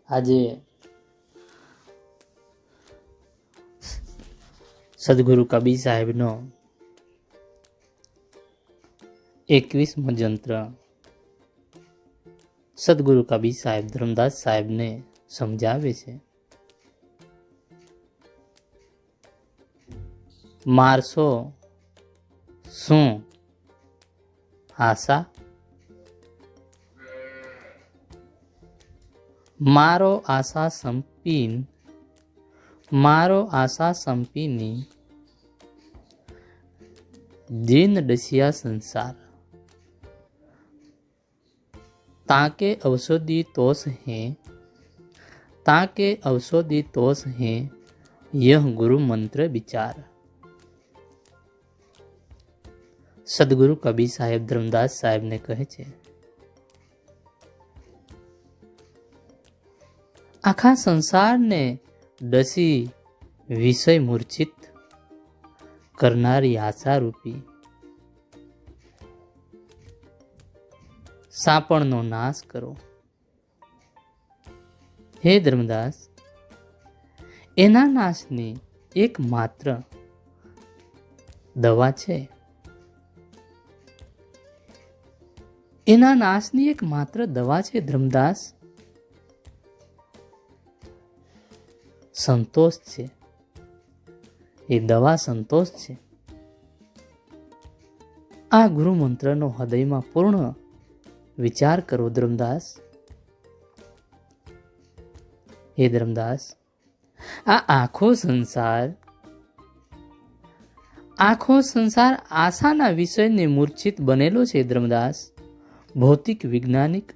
આજે સદગુરુ કબીર સાહેબનો 21મો જંત્ર સદગુરુ કબીર સાહેબ ધર્મદાસ સાહેબને સમજાવે છે. મારશો શું આશા, મારો આશા સંપીની જીન ડસિયા સંસાર, ताके अवसोदी तोष हैं यह गुरु मंत्र विचार. सदगुरु कबीर साहेब धर्मदास साहेब ने कहे छे, आखा संसार ने डसी विषय मूर्छित करनारी आशा रूपी સાપણનો નાશ કરો. હે ધર્મદાસ, એના નાશની એક માત્ર દવા છે. એના નાશની એક માત્ર દવા છે ધર્મદાસ, સંતોષ છે. એ દવા સંતોષ છે. આ ગુરુ મંત્રનો હૃદયમાં પૂર્ણ વિચાર કરો ધર્મદાસ. હે ધર્મદાસ, આ આખો સંસાર આશાના વિષયને મૂર્છિત બનેલો છે ધર્મદાસ. ભૌતિક વૈજ્ઞાનિક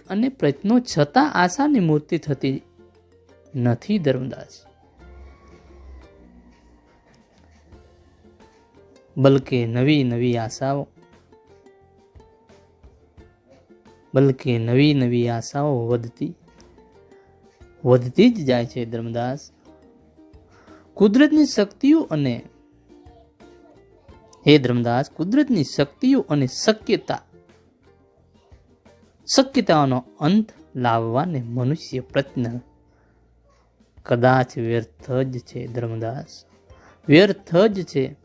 અને પ્રયત્નો છતાં આશાની મૂર્તિ થતી નથી ધર્મદાસ. બલકે નવી નવી આશાઓ વધતી જ જાય છે ધર્મદાસ. કુદરતની શક્તિઓ અને શક્યતાઓનો અંત લાવવાને મનુષ્ય પ્રયત્ન કદાચ વ્યર્થ જ છે ધર્મદાસ, વ્યર્થ જ છે.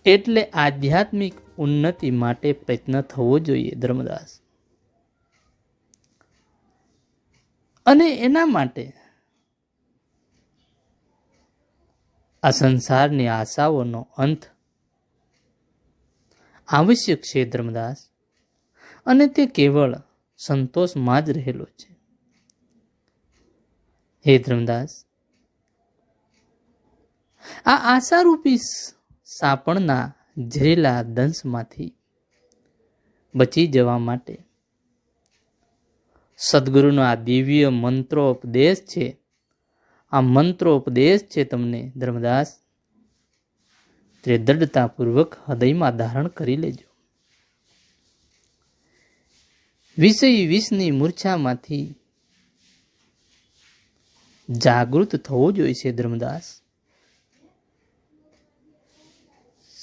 એટલે આધ્યાત્મિક ઉન્નતિ માટે પ્રયત્ન થવો જોઈએ ધર્મદાસ. અને એના માટે આ સંસારની આશાઓનો અંત આવશ્યક છે ધર્મદાસ. અને તે કેવળ સંતોષમાં જ રહેલો છે. હે ધર્મદાસ, આ આશારૂપી સાપણના ઝેરીલા દંશમાંથી બચી જવા માટે સદગુરુનો આ દિવ્ય મંત્રોપદેશ છે. આ મંત્રોપદેશ છે તમને ધર્મદાસ, તે દ્રઢતાપૂર્વક હૃદયમાં ધારણ કરી લેજો. વિષની મૂર્છામાંથી જાગૃત થવું જોઈએ છે ધર્મદાસ.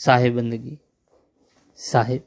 સાહેબ બંદગી, સાહેબ.